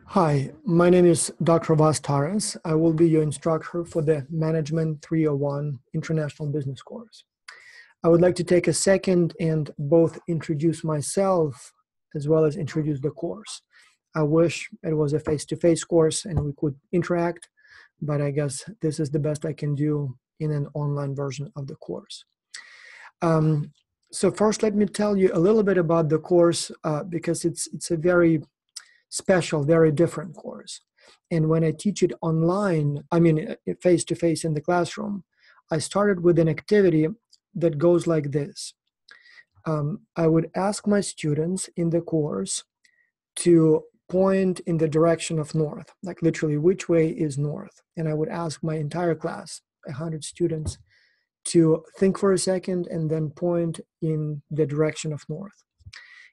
Hi, my name is Dr. Vas Taras. I will be your instructor for the Management 301 International Business course. I would like to take a second and both introduce myself as well as introduce the course. I wish it was a face-to-face course and we could interact, but I guess this is the best I can do in an online version of the course. So first, let me tell you a little bit about the course because it's a very special, very different course. And when I teach it online, face-to-face in the classroom, I started with an activity that goes like this. I would ask my students in the course to point in the direction of north, like literally which way is north. And I would ask my entire class, 100 students, to think for a second and then point in the direction of north.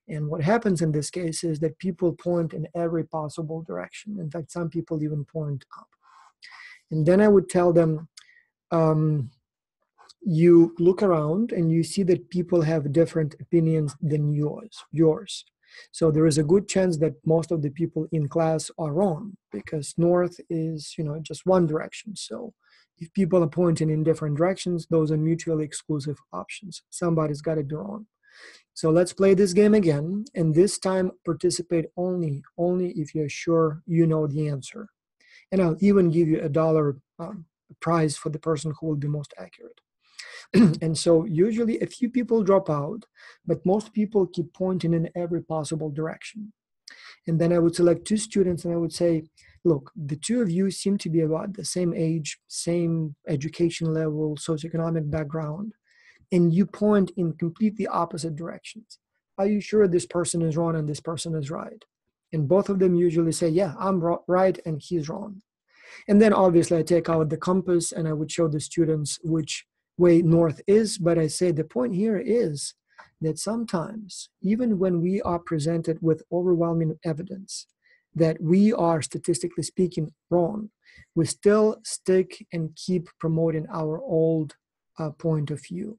And what happens in this case is that people point in every possible direction. In fact, some people even point up. And then I would tell them, you look around and you see that people have different opinions than yours. So there is a good chance that most of the people in class are wrong because north is, just one direction. So if people are pointing in different directions, those are mutually exclusive options. Somebody's got to be wrong. So let's play this game again, and this time participate only if you're sure you know the answer. And I'll even give you $1 prize for the person who will be most accurate. And so usually a few people drop out, but most people keep pointing in every possible direction. And then I would select 2 students and I would say, look, the 2 of you seem to be about the same age, same education level, socioeconomic background, and you point in completely opposite directions. Are you sure this person is wrong and this person is right? And both of them usually say, yeah, I'm right and he's wrong. And then obviously I take out the compass and I would show the students which way north is, but I say the point here is that sometimes, even when we are presented with overwhelming evidence that we are statistically speaking wrong, we still stick and keep promoting our old point of view.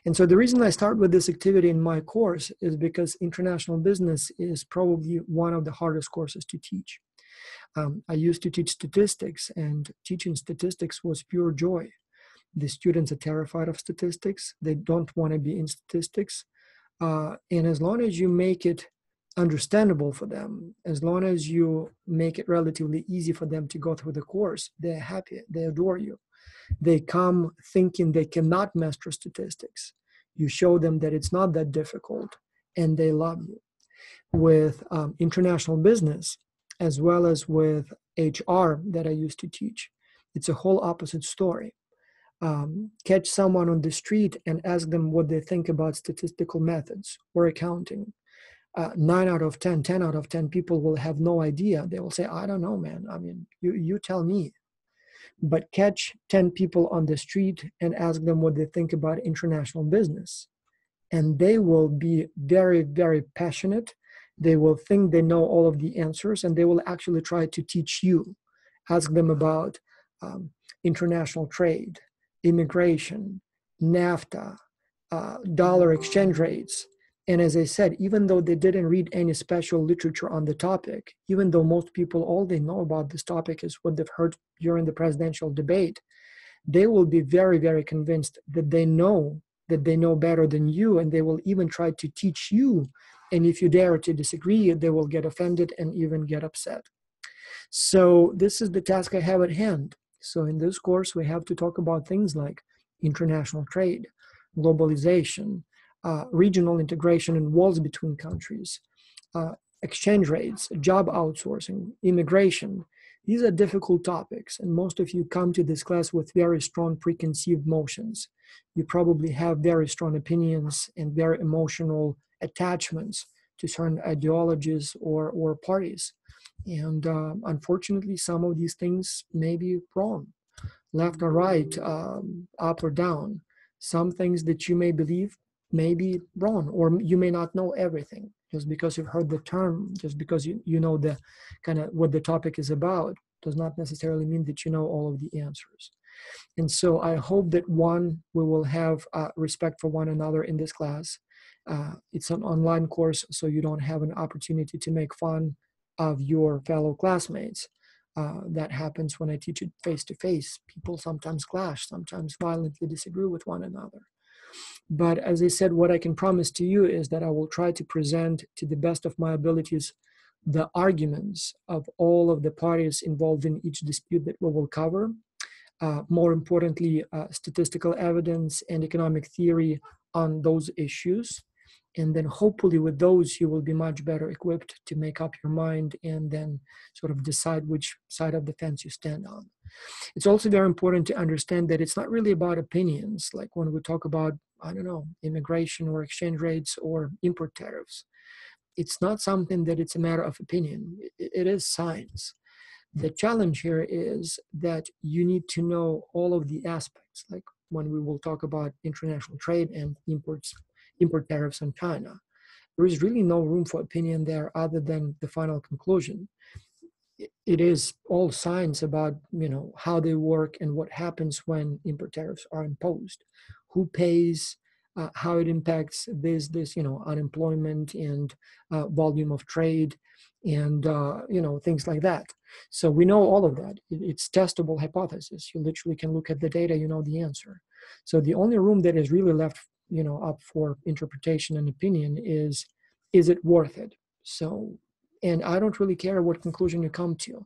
And so the reason I start with this activity in my course is because international business is probably one of the hardest courses to teach. I used to teach statistics, and teaching statistics was pure joy. The students are terrified of statistics. They don't want to be in statistics. And as long as you make it understandable for them, as long as you make it relatively easy for them to go through the course, they're happy, they adore you. They come thinking they cannot master statistics. You show them that it's not that difficult, and they love you. With international business, as well as with HR that I used to teach, it's a whole opposite story. Catch someone on the street and ask them what they think about statistical methods or accounting. 9 out of 10, 10 out of 10 people will have no idea. They will say, I don't know, man. I mean, you tell me. But catch 10 people on the street and ask them what they think about international business. And they will be very, very passionate. They will think they know all of the answers, and they will actually try to teach you. Ask them about international trade, immigration, NAFTA, dollar exchange rates. And as I said, even though they didn't read any special literature on the topic, even though most people, all they know about this topic is what they've heard during the presidential debate, they will be very, very convinced that they know better than you, and they will even try to teach you. And if you dare to disagree, they will get offended and even get upset. So this is the task I have at hand. So in this course, we have to talk about things like international trade, globalization, regional integration and walls between countries, exchange rates, job outsourcing, immigration. These are difficult topics, and most of you come to this class with very strong preconceived notions. You probably have very strong opinions and very emotional attachments to certain ideologies or parties. And unfortunately, some of these things may be wrong, left or right, up or down. Some things that you may believe may be wrong, or you may not know everything. Just because you've heard the term, just because you know the kind of what the topic is about, does not necessarily mean that you know all of the answers. And so I hope that we will have respect for one another in this class. It's an online course, so you don't have an opportunity to make fun of your fellow classmates. That happens when I teach it face-to-face. People sometimes clash, sometimes violently disagree with one another. But as I said, what I can promise to you is that I will try to present to the best of my abilities the arguments of all of the parties involved in each dispute that we will cover. More importantly, statistical evidence and economic theory on those issues. And then hopefully with those, you will be much better equipped to make up your mind and then sort of decide which side of the fence you stand on. It's also very important to understand that it's not really about opinions. Like when we talk about, I don't know, immigration or exchange rates or import tariffs, it's not something that it's a matter of opinion. It is science. The challenge here is that you need to know all of the aspects, like when we will talk about international trade and import tariffs on China. There is really no room for opinion there other than the final conclusion. It is all science about, how they work and what happens when import tariffs are imposed, who pays, how it impacts this unemployment and volume of trade and things like that. So we know all of that. It's testable hypothesis. You literally can look at the data, you know the answer. So the only room that is really left up for interpretation and opinion is it worth it? So, and I don't really care what conclusion you come to.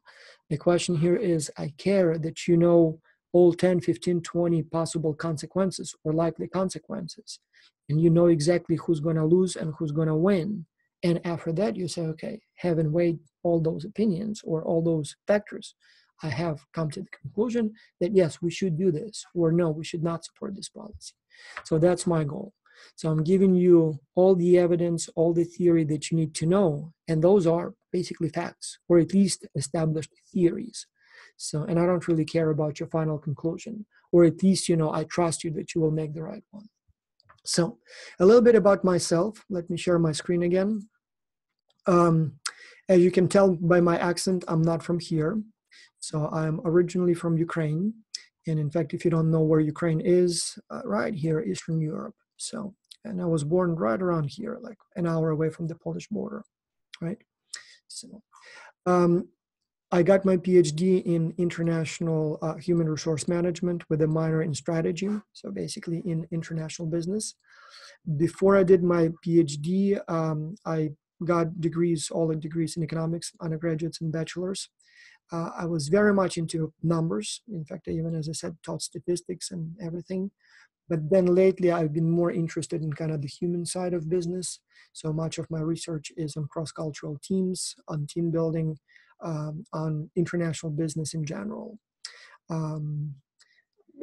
The question here is, I care that you know all 10, 15, 20 possible consequences or likely consequences. And you know exactly who's going to lose and who's going to win. And after that, you say, okay, having weighed all those opinions or all those factors, I have come to the conclusion that yes, we should do this, or no, we should not support this policy. So that's my goal. So I'm giving you all the evidence, all the theory that you need to know, and those are basically facts, or at least established theories. So, and I don't really care about your final conclusion, or at least, I trust you that you will make the right one. So a little bit about myself. Let me share my screen again. As you can tell by my accent, I'm not from here. So I'm originally from Ukraine. And in fact, if you don't know where Ukraine is, right here, Eastern Europe. So, and I was born right around here, like an hour away from the Polish border, right? So, I got my PhD in international human resource management with a minor in strategy. So basically in international business. Before I did my PhD, I got degrees, all the degrees in economics, undergraduates and bachelors. I was very much into numbers. In fact, even as I said, taught statistics and everything. But then lately, I've been more interested in kind of the human side of business. So much of my research is on cross-cultural teams, on team building, on international business in general.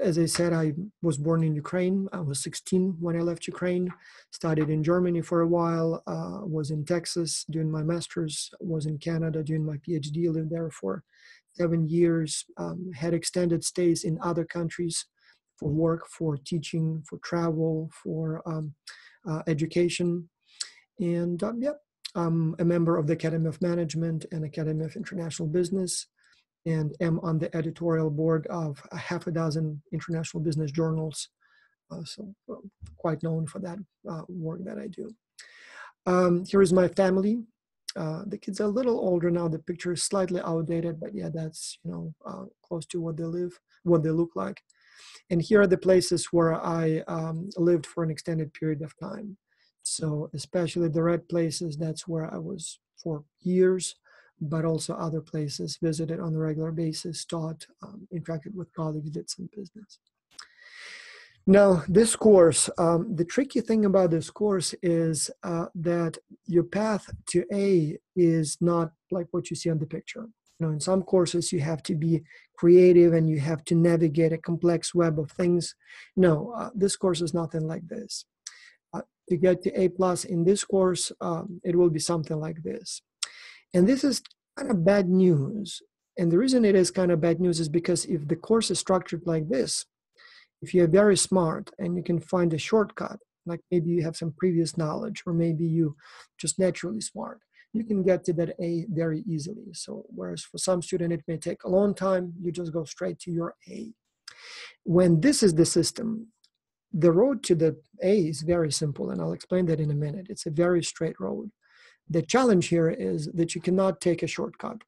As I said, I was born in Ukraine. I was 16 when I left Ukraine, studied in Germany for a while, was in Texas doing my master's, was in Canada doing my PhD, lived there for 7 years, had extended stays in other countries for work, for teaching, for travel, for education. And I'm a member of the Academy of Management and Academy of International Business, and am on the editorial board of a half a dozen international business journals. So quite known for that work that I do. Here is my family. The kids are a little older now. The picture is slightly outdated, but yeah, that's close to what they look like. And here are the places where I lived for an extended period of time. So especially the red places, that's where I was for years, but also other places, visited on a regular basis, taught, interacted with colleagues, did some business. Now, this course, the tricky thing about this course is that your path to A is not like what you see on the picture. In some courses, you have to be creative and you have to navigate a complex web of things. No, this course is nothing like this. To get to A+ in this course, it will be something like this. And this is kind of bad news. And the reason it is kind of bad news is because if the course is structured like this, if you're very smart and you can find a shortcut, like maybe you have some previous knowledge, or maybe you just naturally smart, you can get to that A very easily. So whereas for some student, it may take a long time, you just go straight to your A. When this is the system, the road to the A is very simple, and I'll explain that in a minute. It's a very straight road. The challenge here is that you cannot take a shortcut.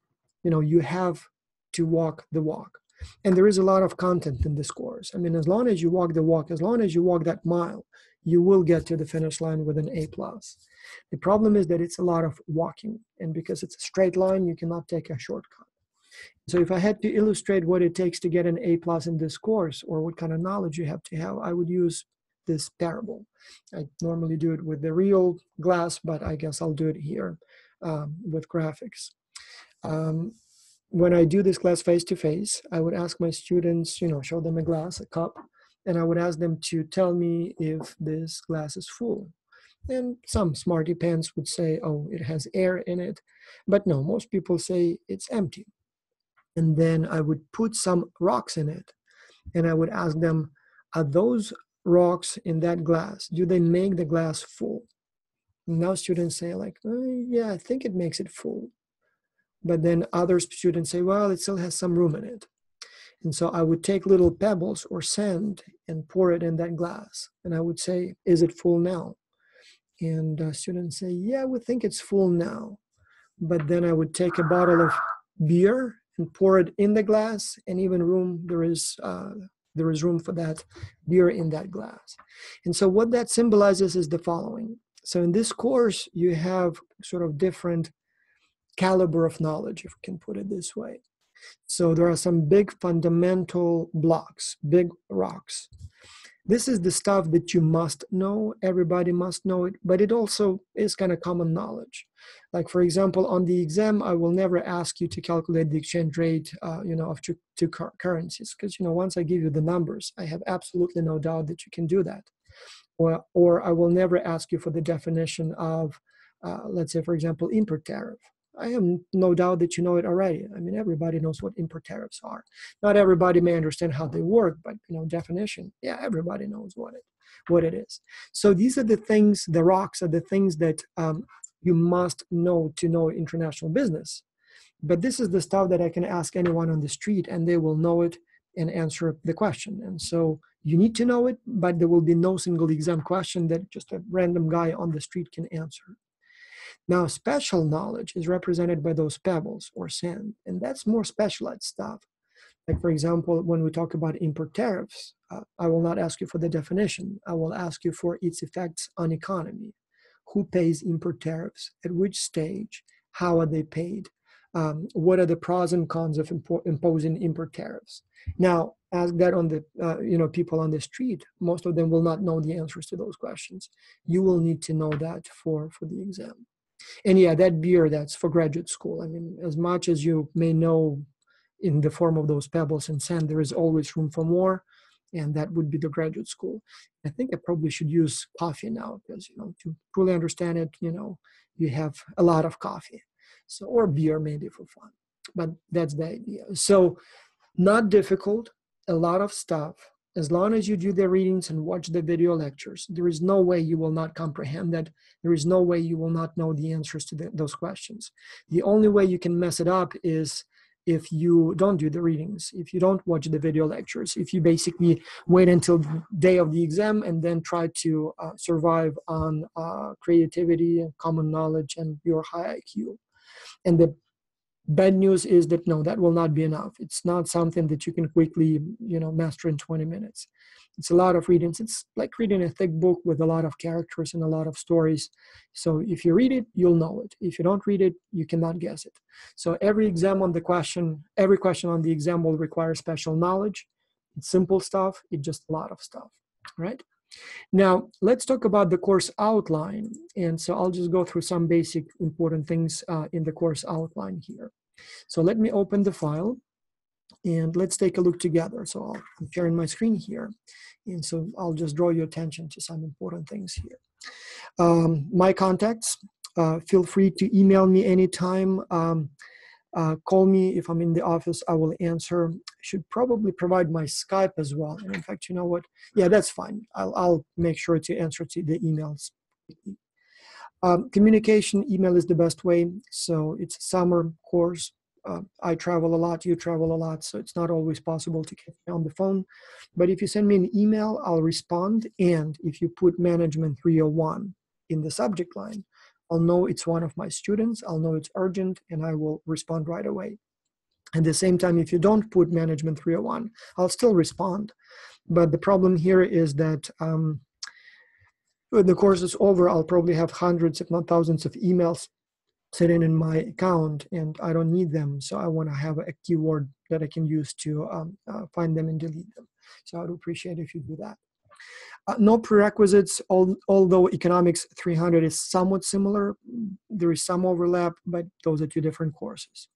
You have to walk the walk. And there is a lot of content in this course. I mean, as long as you walk the walk, as long as you walk that mile, you will get to the finish line with an A+. The problem is that it's a lot of walking. And because it's a straight line, you cannot take a shortcut. So if I had to illustrate what it takes to get an A+ in this course, or what kind of knowledge you have to have, I would use this parable. I normally do it with the real glass, but I guess I'll do it here with graphics. When I do this class face-to-face, I would ask my students, show them a glass, a cup, and I would ask them to tell me if this glass is full. And some smarty pants would say, oh, it has air in it. But no, most people say it's empty. And then I would put some rocks in it. And I would ask them, are those rocks in that glass, do they make the glass full? And now students say like, yeah, I think it makes it full. But then other students say, well, it still has some room in it. And so I would take little pebbles or sand and pour it in that glass. And I would say, is it full now? And students say, yeah, we think it's full now. But then I would take a bottle of beer and pour it in the glass, and even there is room for that beer in that glass. And so what that symbolizes is the following. So in this course, you have sort of different caliber of knowledge, if we can put it this way. So there are some big fundamental blocks, big rocks. This is the stuff that you must know. Everybody must know it, but it also is kind of common knowledge. Like, for example, on the exam, I will never ask you to calculate the exchange rate, of two currencies, because, once I give you the numbers, I have absolutely no doubt that you can do that. Or I will never ask you for the definition of, let's say, for example, import tariff. I have no doubt that you know it already. I mean, everybody knows what import tariffs are. Not everybody may understand how they work, but definition, yeah, everybody knows what it is. So these are the things, the rocks are the things that you must know to know international business. But this is the stuff that I can ask anyone on the street and they will know it and answer the question. And so you need to know it, but there will be no single exam question that just a random guy on the street can answer. Now, special knowledge is represented by those pebbles or sand, and that's more specialized stuff. Like, for example, when we talk about import tariffs, I will not ask you for the definition. I will ask you for its effects on economy. Who pays import tariffs? At which stage? How are they paid? What are the pros and cons of imposing import tariffs? Now, ask that on the people on the street. Most of them will not know the answers to those questions. You will need to know that for the exam. And yeah, that beer, that's for graduate school. I mean, as much as you may know in the form of those pebbles and sand, there is always room for more. And that would be the graduate school. I think I probably should use coffee now because, to truly understand it, you have a lot of coffee. So, or beer maybe for fun, but that's the idea. So not difficult, a lot of stuff. As long as you do the readings and watch the video lectures, there is no way you will not comprehend that. There is no way you will not know the answers to those questions. The only way you can mess it up is if you don't do the readings, if you don't watch the video lectures, if you basically wait until the day of the exam and then try to survive on creativity, common knowledge, and your high IQ. And the bad news is that no, that will not be enough. It's not something that you can quickly, master in 20 minutes. It's a lot of readings. It's like reading a thick book with a lot of characters and a lot of stories. So if you read it, you'll know it. If you don't read it, you cannot guess it. So every question on the exam will require special knowledge. It's simple stuff. It's just a lot of stuff, right? Now, let's talk about the course outline. And so I'll just go through some basic important things in the course outline here. So let me open the file and let's take a look together. So I'm sharing my screen here. And so I'll just draw your attention to some important things here. My contacts, feel free to email me anytime. Call me if I'm in the office, I will answer. I should probably provide my Skype as well. And in fact, you know what? Yeah, that's fine. I'll make sure to answer to the emails. Communication, email is the best way. So it's a summer course. I travel a lot, you travel a lot, so it's not always possible to get me on the phone. But if you send me an email, I'll respond. And if you put Management 301 in the subject line, I'll know it's one of my students, I'll know it's urgent, and I will respond right away. At the same time, if you don't put Management 301, I'll still respond. But the problem here is that when the course is over, I'll probably have hundreds, if not thousands of emails sitting in my account, and I don't need them. So I want to have a keyword that I can use to find them and delete them. So I would appreciate if you do that. No prerequisites, although Economics 300 is somewhat similar. There is some overlap, but those are two different courses.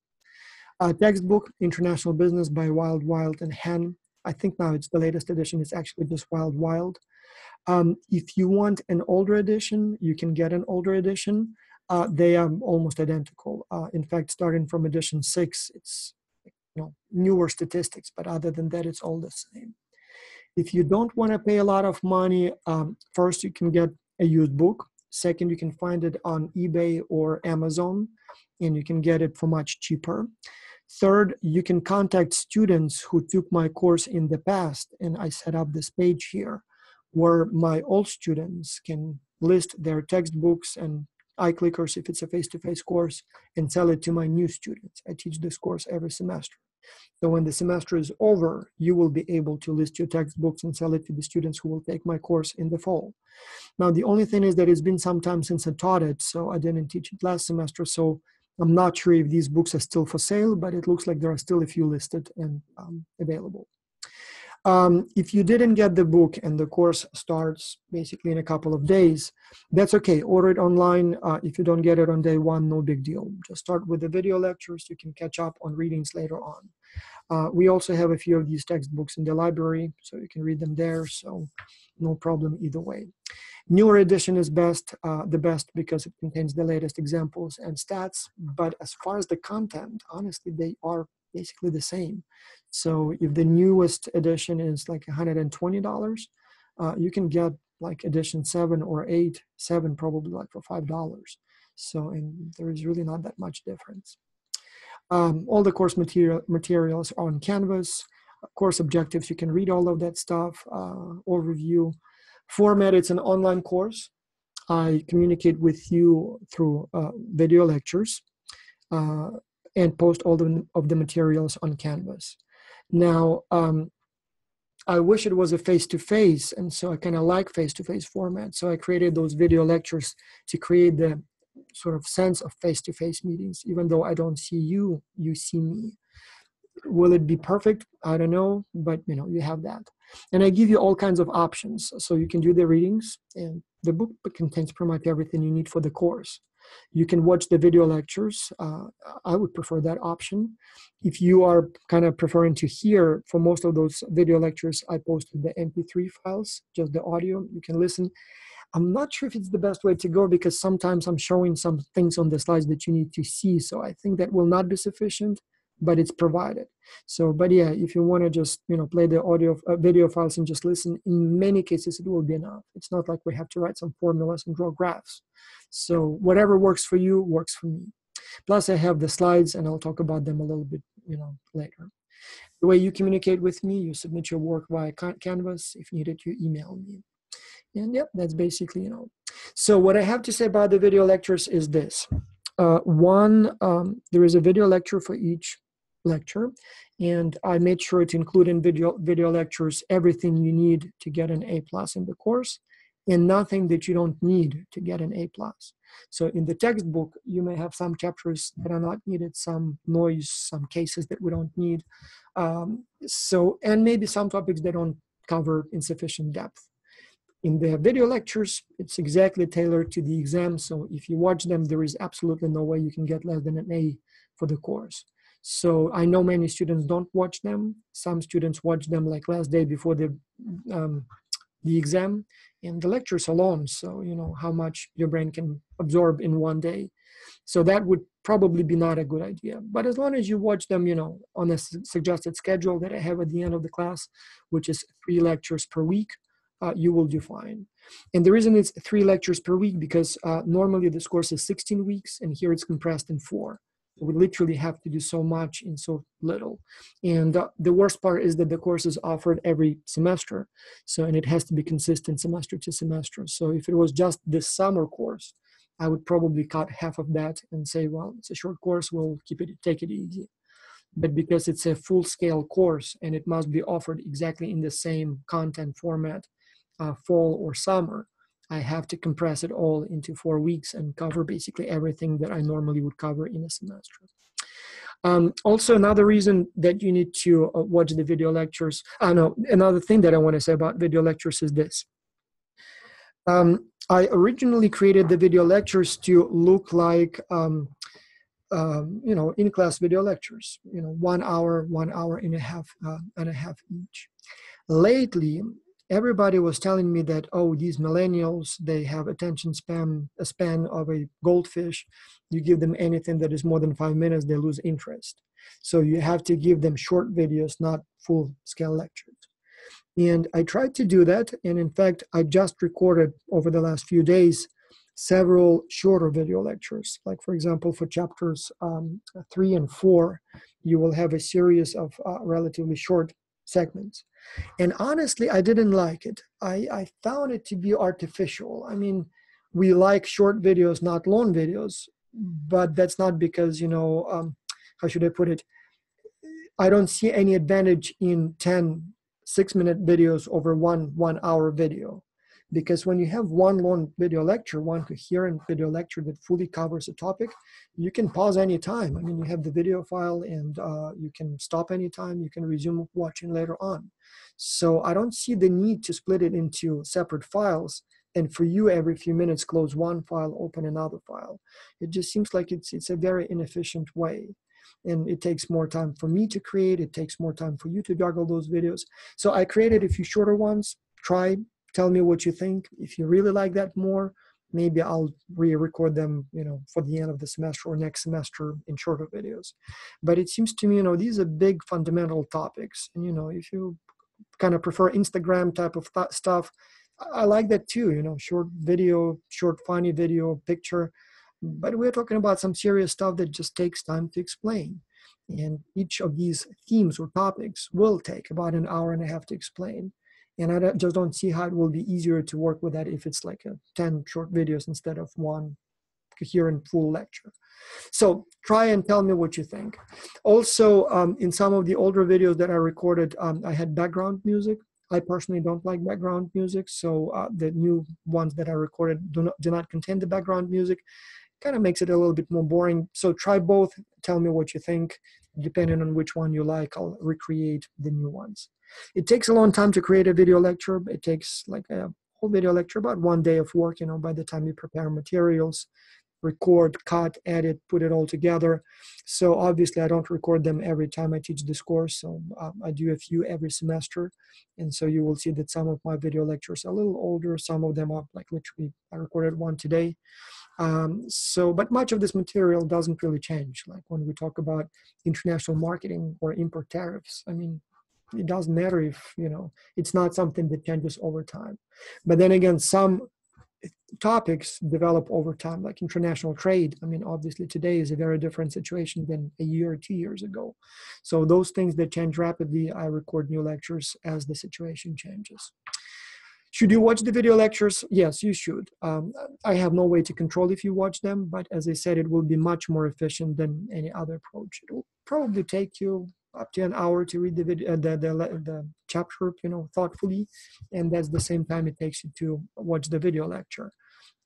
Textbook, International Business by Wild Wild and Hen. I think now it's the latest edition. It's actually just Wild Wild. If you want an older edition, you can get an older edition. They are almost identical. In fact, starting from edition 6, it's newer statistics, but other than that, it's all the same. If you don't want to pay a lot of money, first, you can get a used book. Second, you can find it on eBay or Amazon, and you can get it for much cheaper. Third, you can contact students who took my course in the past, and I set up this page here where my old students can list their textbooks and iClickers if it's a face-to-face course and sell it to my new students. I teach this course every semester. So when the semester is over, you will be able to list your textbooks and sell it to the students who will take my course in the fall. Now, the only thing is that it's been some time since I taught it, so I didn't teach it last semester, so I'm not sure if these books are still for sale, but it looks like there are still a few listed and available. If you didn't get the book and the course starts basically in a couple of days, that's okay. Order it online. If you don't get it on day one, no big deal. Just start with the video lectures. You can catch up on readings later on. We also have a few of these textbooks in the library, so you can read them there, so no problem either way. Newer edition is the best because it contains the latest examples and stats, but as far as the content, honestly, they are basically the same. So if the newest edition is like $120, you can get like edition 7 or 8, 7 probably like for $5. So, and there is really not that much difference. All the course materials are on Canvas. Course objectives, you can read all of that stuff, overview. Format, it's an online course. I communicate with you through video lectures and post all of the materials on Canvas. Now, I wish it was a face-to-face, and so I kind of like face-to-face format. So I created those video lectures to create the sort of sense of face-to-face meetings. Even though I don't see you, you see me. Will it be perfect? I don't know, but you have that. And I give you all kinds of options. So you can do the readings, and the book contains pretty much everything you need for the course. You can watch the video lectures. I would prefer that option. If you are kind of preferring to hear, for most of those video lectures, I posted the MP3 files, just the audio. You can listen. I'm not sure if it's the best way to go because sometimes I'm showing some things on the slides that you need to see. So I think that will not be sufficient, but it's provided. So, but yeah, if you want to just, play the audio, video files and just listen, in many cases, it will be enough. It's not like we have to write some formulas and draw graphs. So whatever works for you, works for me. Plus I have the slides and I'll talk about them a little bit, later. The way you communicate with me, you submit your work via Canvas. If needed, you email me. And yep, that's basically, So what I have to say about the video lectures is this. One, there is a video lecture for each lecture, and I made sure to include in video lectures everything you need to get an A+ in the course, and nothing that you don't need to get an A+. So in the textbook, you may have some chapters that are not needed, some noise, some cases that we don't need, and maybe some topics that don't cover in sufficient depth. In the video lectures, it's exactly tailored to the exam. So if you watch them, there is absolutely no way you can get less than an A for the course. So I know many students don't watch them. Some students watch them like last day before the exam, and the lectures alone. So how much your brain can absorb in one day. So that would probably be not a good idea. But as long as you watch them, on a suggested schedule that I have at the end of the class, which is 3 lectures per week, you will do fine. And the reason it's 3 lectures per week because normally this course is 16 weeks and here it's compressed in 4. So we literally have to do so much in so little. And the worst part is that the course is offered every semester. So, and it has to be consistent semester to semester. So if it was just this summer course, I would probably cut half of that and say, well, it's a short course, we'll take it easy. But because it's a full-scale course and it must be offered exactly in the same content format, fall or summer, I have to compress it all into 4 weeks and cover basically everything that I normally would cover in a semester. Also, another reason that you need to watch the video lectures, another thing that I want to say about video lectures is this. I originally created the video lectures to look like, in-class video lectures, 1 hour, 1 hour and a half each. Lately, everybody was telling me that, oh, these millennials, they have attention a span of a goldfish. You give them anything that is more than 5 minutes, they lose interest. So you have to give them short videos, not full-scale lectures. And I tried to do that. And in fact, I just recorded over the last few days several shorter video lectures. Like, for example, for chapters 3 and 4, you will have a series of relatively short segments. And honestly, I didn't like it. I found it to be artificial. I mean, we like short videos, not long videos, but that's not because, how should I put it? I don't see any advantage in 10 6-minute videos over one hour video. Because when you have one long video lecture, one coherent video lecture that fully covers a topic, you can pause anytime. I mean, you have the video file and you can stop anytime. You can resume watching later on. So I don't see the need to split it into separate files and for you every few minutes close one file, open another file. It just seems like it's a very inefficient way. And it takes more time for me to create. It takes more time for you to juggle those videos. So I created a few shorter ones. Tell me what you think. If you really like that more, maybe I'll re-record them, for the end of the semester or next semester in shorter videos. But it seems to me, these are big fundamental topics. And, if you kind of prefer Instagram type of stuff, I like that too, short video, short funny video, picture. But we're talking about some serious stuff that just takes time to explain. And each of these themes or topics will take about an hour and a half to explain. And I just don't see how it will be easier to work with that if it's like 10 short videos instead of one coherent full lecture. So try and tell me what you think. Also, in some of the older videos that I recorded, I had background music. I personally don't like background music, so the new ones that I recorded do not contain the background music. Kind of makes it a little bit more boring. So try both. Tell me what you think. Depending on which one you like, I'll recreate the new ones. It takes a long time to create a video lecture. It takes like a whole video lecture, about 1 day of work, by the time you prepare materials, record, cut, edit, put it all together. So obviously I don't record them every time I teach this course. So I do a few every semester. And so you will see that some of my video lectures are a little older. Some of them are like literally, I recorded one today. But much of this material doesn't really change. Like when we talk about international marketing or import tariffs, I mean, it doesn't matter if, it's not something that changes over time. But then again, some topics develop over time, like international trade. I mean, obviously today is a very different situation than a year or 2 years ago. So those things that change rapidly, I record new lectures as the situation changes. Should you watch the video lectures? Yes, you should. I have no way to control if you watch them, but as I said, it will be much more efficient than any other approach. It will probably take you up to an hour to read the video, the chapter, thoughtfully, and that's the same time it takes you to watch the video lecture.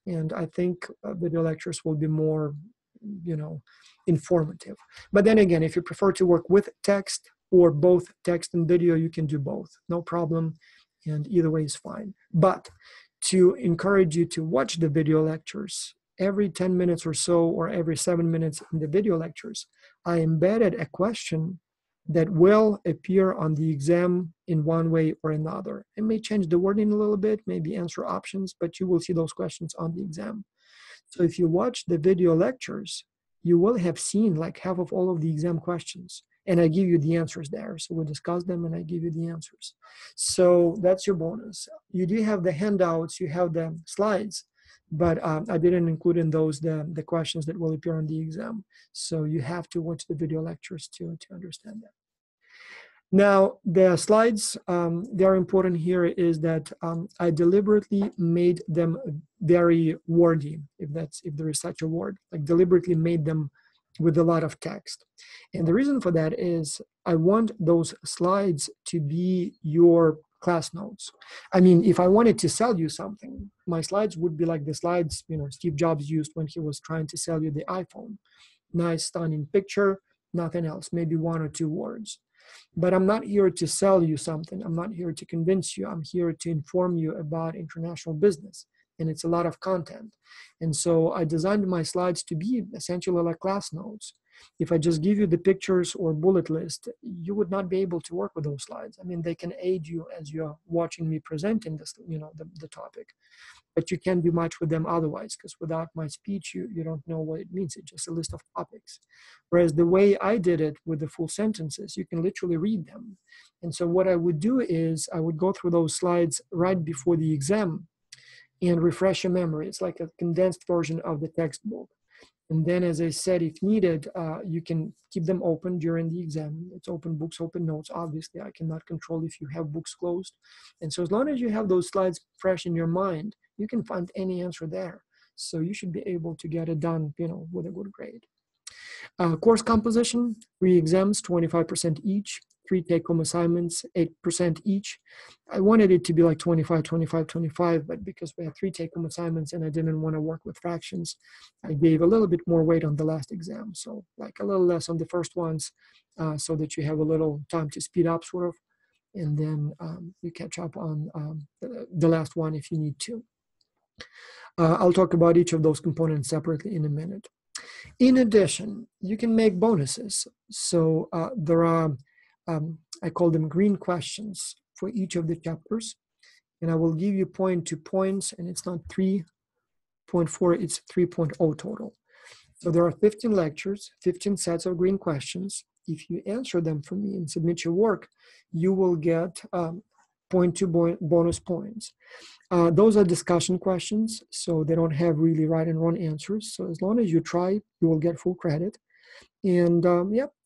And I think video lectures will be more, informative. But then again, if you prefer to work with text or both text and video, you can do both, no problem. And either way is fine. But to encourage you to watch the video lectures, every 10 minutes or so, or every 7 minutes in the video lectures, I embedded a question that will appear on the exam in one way or another. It may change the wording a little bit, maybe answer options, but you will see those questions on the exam. So if you watch the video lectures, you will have seen like half of all of the exam questions. And I give you the answers there. So we discuss them and I give you the answers. So that's your bonus. You do have the handouts, you have the slides, but I didn't include in those the questions that will appear on the exam. So you have to watch the video lectures to understand that. Now, the slides, they are important here is that I deliberately made them very wordy, if there is such a word, like deliberately made them with a lot of text. And the reason for that is I want those slides to be your class notes. I mean, if I wanted to sell you something, my slides would be like the slides, Steve Jobs used when he was trying to sell you the iPhone. Nice, stunning picture, nothing else, maybe one or two words. But I'm not here to sell you something. I'm not here to convince you. I'm here to inform you about international business. And it's a lot of content. And so I designed my slides to be essentially like class notes. If I just give you the pictures or bullet list, you would not be able to work with those slides. I mean, they can aid you as you're watching me presenting this, the topic. But you can't do much with them otherwise, because without my speech, you don't know what it means. It's just a list of topics. Whereas the way I did it with the full sentences, you can literally read them. And so what I would do is I would go through those slides right before the exam and refresh your memory. It's like a condensed version of the textbook. And then, as I said, if needed, you can keep them open during the exam. It's open books, open notes. Obviously, I cannot control if you have books closed. And so as long as you have those slides fresh in your mind, you can find any answer there. So you should be able to get it done, with a good grade. Course composition, 3 exams, 25% each, 3 take-home assignments, 8% each. I wanted it to be like 25, 25, 25, but because we had 3 take-home assignments and I didn't want to work with fractions, I gave a little bit more weight on the last exam. So like a little less on the first ones, so that you have a little time to speed up sort of, and then you catch up on the last one if you need to. I'll talk about each of those components separately in a minute. In addition, you can make bonuses. So there are, I call them green questions for each of the chapters. And I will give you 0.2 points, and it's not 3.4, it's 3.0 total. So there are 15 lectures, 15 sets of green questions. If you answer them for me and submit your work, you will get 0.2 bonus points. Those are discussion questions, so they don't have really right and wrong answers. So as long as you try, you will get full credit. And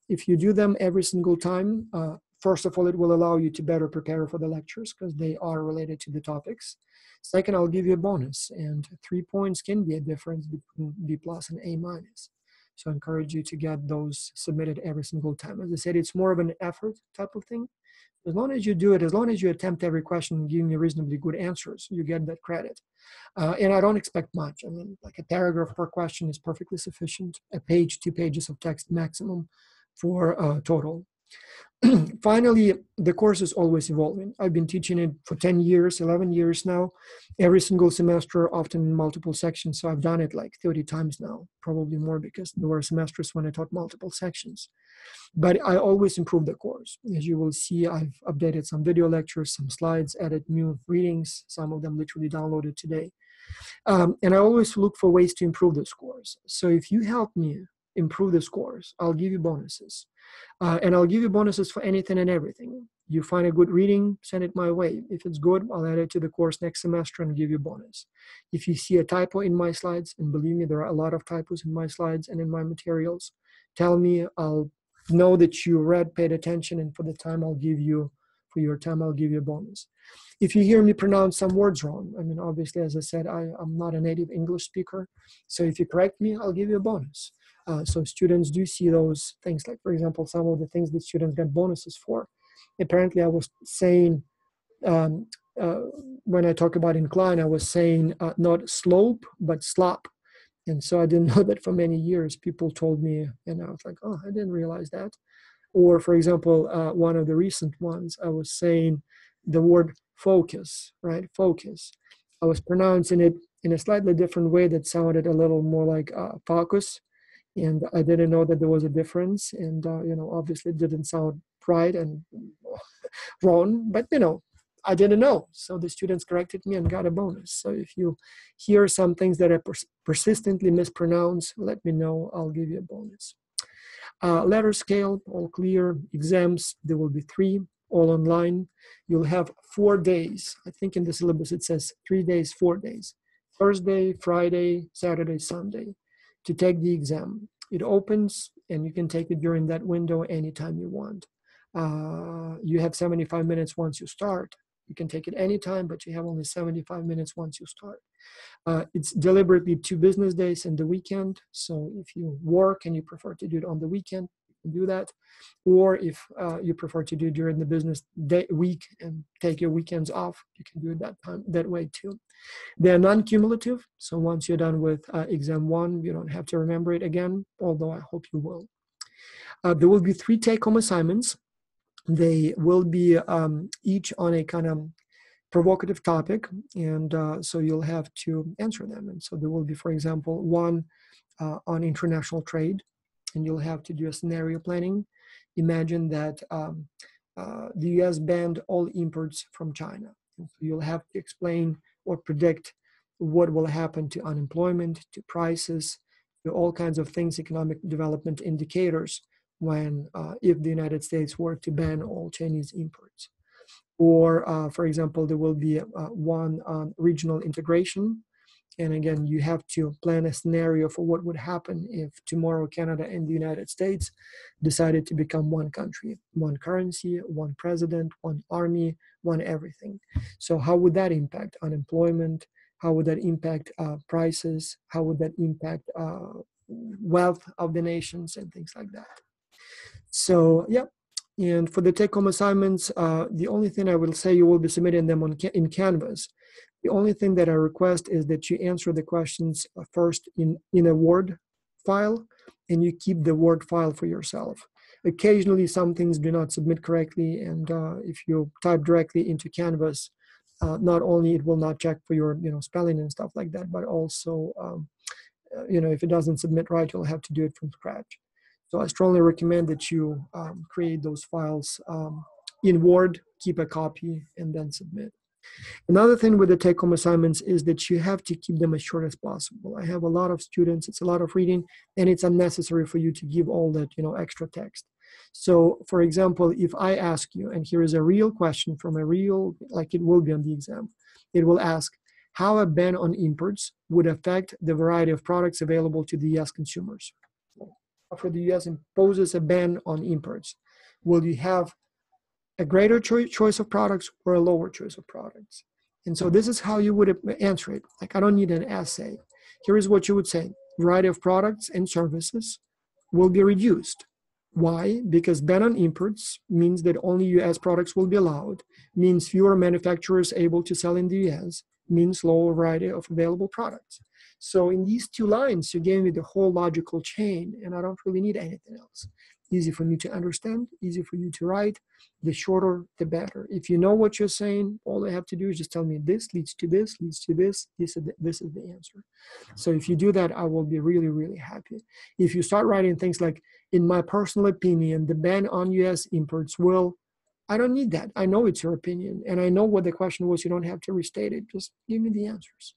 if you do them every single time, first of all, it will allow you to better prepare for the lectures because they are related to the topics. Second, I'll give you a bonus, and 3 points can be a difference between B plus and A minus. So I encourage you to get those submitted every single time. As I said, it's more of an effort type of thing. As long as you do it, as long as you attempt every question and give me reasonably good answers, you get that credit. And I don't expect much. I mean, like a paragraph per question is perfectly sufficient. A page, 2 pages of text maximum for total. Finally, the course is always evolving. I've been teaching it for 10 years, 11 years now, every single semester, often in multiple sections. So I've done it like 30 times now, probably more because there were semesters when I taught multiple sections. But I always improve the course. As you will see, I've updated some video lectures, some slides, added new readings, some of them literally downloaded today. And I always look for ways to improve this course. So if you help me improve this course, I'll give you bonuses. And I'll give you bonuses for anything and everything. You find a good reading, send it my way. If it's good, I'll add it to the course next semester and give you a bonus. If you see a typo in my slides, and believe me, there are a lot of typos in my slides and in my materials, tell me. I'll know that you read, paid attention, and for your time, I'll give you a bonus. If you hear me pronounce some words wrong, I mean, obviously, as I said, I'm not a native English speaker. So if you correct me, I'll give you a bonus. So students do see those things, like, for example, some of the things that students get bonuses for. Apparently, I was saying, when I talk about incline, I was saying not slope, but slop. And so I didn't know that for many years. People told me, and I was like, oh, I didn't realize that. Or, for example, one of the recent ones, I was saying the word focus, right? Focus. I was pronouncing it in a slightly different way that sounded a little more like focus. And I didn't know that there was a difference. And, obviously it didn't sound right and wrong, but, I didn't know. So the students corrected me and got a bonus. So if you hear some things that I persistently mispronounce, let me know. I'll give you a bonus. Letter scale, all clear. Exams, there will be 3, all online. You'll have 4 days. I think in the syllabus it says 3 days, 4 days. Thursday, Friday, Saturday, Sunday to take the exam. It opens and you can take it during that window anytime you want. You have 75 minutes once you start. You can take it anytime, but you have only 75 minutes once you start. It's deliberately 2 business days and the weekend. So if you work and you prefer to do it on the weekend, you can do that. Or if you prefer to do it during the business day week and take your weekends off, you can do it that way too. They're non-cumulative. So once you're done with exam 1, you don't have to remember it again, although I hope you will. There will be 3 take-home assignments. They will be each on a kind of provocative topic, and so you'll have to answer them. And so there will be, for example, one on international trade, and you'll have to do a scenario planning. Imagine that the US banned all imports from China. And so you'll have to explain or predict what will happen to unemployment, to prices, to all kinds of things, economic development indicators, when if the United States were to ban all Chinese imports. Or, for example, there will be one on regional integration. And again, you have to plan a scenario for what would happen if tomorrow Canada and the United States decided to become one country, one currency, one president, one army, one everything. So how would that impact unemployment? How would that impact prices? How would that impact wealth of the nations and things like that? So, yeah. And for the take-home assignments, the only thing I will say, you will be submitting them in Canvas. The only thing that I request is that you answer the questions first in a Word file, and you keep the Word file for yourself. Occasionally, some things do not submit correctly, and if you type directly into Canvas, not only it will not check for your spelling and stuff like that, but also if it doesn't submit right, you'll have to do it from scratch. So I strongly recommend that you create those files in Word, keep a copy, and then submit. Another thing with the take-home assignments is that you have to keep them as short as possible. I have a lot of students, it's a lot of reading, and it's unnecessary for you to give all that extra text. So, for example, if I ask you, and here is a real question from a real, like it will be on the exam, it will ask how a ban on imports would affect the variety of products available to the US consumers. After the US imposes a ban on imports, will you have a greater choice of products or a lower choice of products? And so this is how you would answer it. Like, I don't need an essay. Here is what you would say. Variety of products and services will be reduced. Why? Because ban on imports means that only US products will be allowed, means fewer manufacturers able to sell in the US, means lower variety of available products. So in these 2 lines, you gave me the whole logical chain, and I don't really need anything else. Easy for me to understand, easy for you to write. The shorter, the better. If you know what you're saying, all I have to do is just tell me this leads to this, leads to this, this is the answer. So if you do that, I will be really, really happy. If you start writing things like, in my personal opinion, the ban on US imports will, I don't need that. I know it's your opinion, and I know what the question was. You don't have to restate it. Just give me the answers.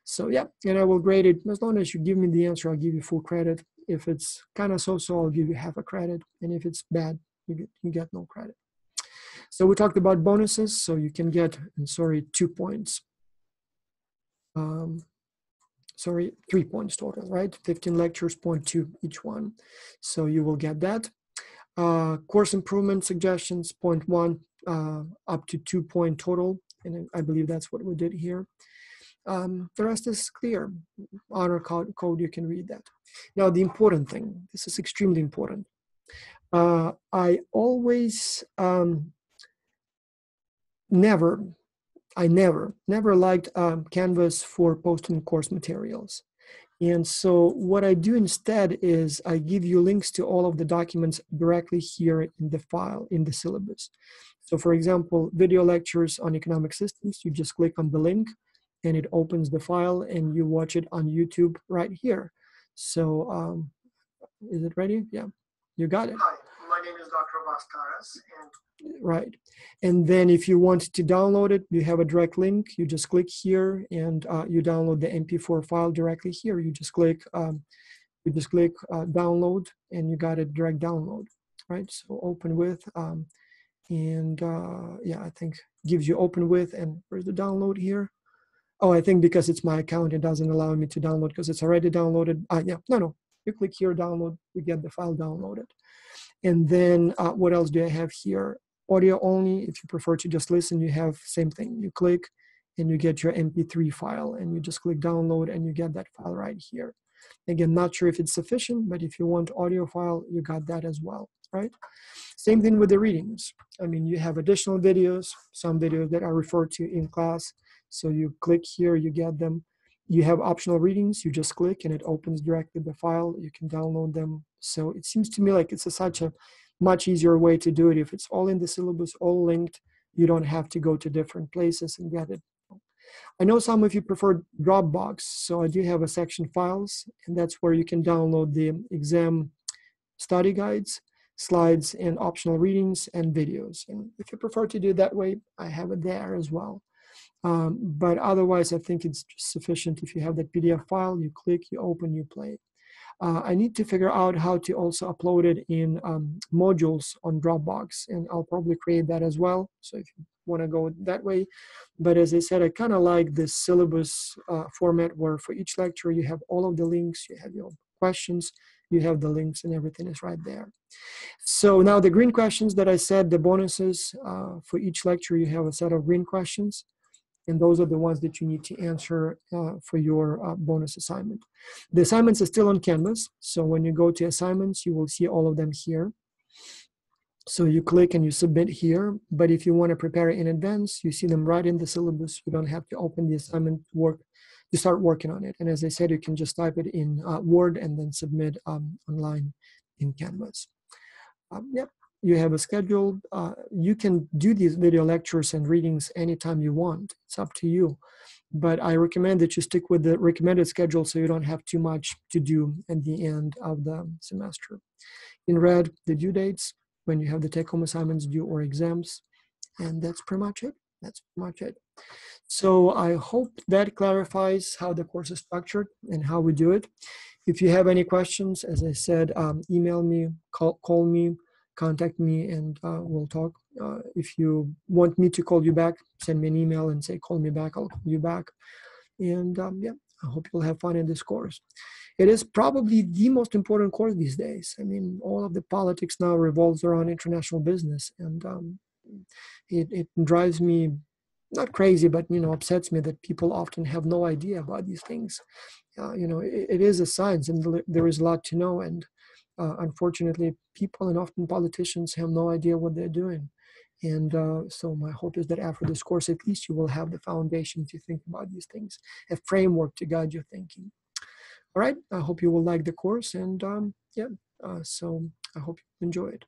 So yeah, and I will grade it. As long as you give me the answer, I'll give you full credit. If it's kind of so-so, I'll give you half a credit. And if it's bad, you get no credit. So we talked about bonuses. So you can get, 2 points. 3 points total, right? 15 lectures, 0.2 each one. So you will get that. Course improvement suggestions, 0.1 up to 2 point total. And I believe that's what we did here. The rest is clear. Honor code, you can read that. Now, the important thing, this is extremely important. I always never liked Canvas for posting course materials. And so what I do instead is I give you links to all of the documents directly here in the file, in the syllabus. So for example, video lectures on economic systems, you just click on the link and it opens the file and you watch it on YouTube right here. So is it ready? Yeah, you got it. Hi, my name is Dr. Vastaras. Right. And then if you want to download it, you have a direct link. You just click here and you download the MP4 file directly here. You just click download and you got a direct download, right? So open with, yeah, I think gives you open with, and where's the download here? Oh, I think because it's my account, it doesn't allow me to download because it's already downloaded. Yeah, no. You click here, download, you get the file downloaded. And then what else do I have here? Audio only. If you prefer to just listen, you have same thing. You click and you get your MP3 file, and you just click download and you get that file right here. Again, not sure if it's sufficient, but if you want audio file, you got that as well, right? Same thing with the readings. I mean, you have additional videos, some videos that are referred to in class. So you click here, you get them. You have optional readings, you just click and it opens directly the file. You can download them. So it seems to me like it's such a much easier way to do it. If it's all in the syllabus, all linked, you don't have to go to different places and get it. I know some of you prefer Dropbox, so I do have a section files, and that's where you can download the exam study guides, slides, and optional readings and videos. And if you prefer to do it that way, I have it there as well. But otherwise, I think it's just sufficient if you have that PDF file, you click, you open, you play. I need to figure out how to also upload it in modules on Dropbox, and I'll probably create that as well. So if you want to go that way. But as I said, I kind of like this syllabus format where for each lecture you have all of the links, you have your questions, you have the links, and everything is right there. So now the green questions that I said, the bonuses, for each lecture you have a set of green questions. And those are the ones that you need to answer for your bonus assignment. The assignments are still on Canvas. So when you go to assignments, you will see all of them here. So you click and you submit here. But if you want to prepare it in advance, you see them right in the syllabus. You don't have to open the assignment to start working on it. And as I said, you can just type it in Word and then submit online in Canvas. Yep. You have a schedule. You can do these video lectures and readings anytime you want. It's up to you. But I recommend that you stick with the recommended schedule so you don't have too much to do at the end of the semester. In red, the due dates, when you have the take-home assignments due or exams. And that's pretty much it. That's pretty much it. So I hope that clarifies how the course is structured and how we do it. If you have any questions, as I said, email me, call me, contact me, and we'll talk. If you want me to call you back, send me an email and say, call me back, I'll call you back. And yeah, I hope you'll have fun in this course. It is probably the most important course these days. I mean, all of the politics now revolves around international business, and it drives me not crazy, but upsets me that people often have no idea about these things. It is a science, and there is a lot to know, and unfortunately, people and often politicians have no idea what they're doing. And so my hope is that after this course, at least you will have the foundation to think about these things, a framework to guide your thinking. All right, I hope you will like the course, and so I hope you enjoy it.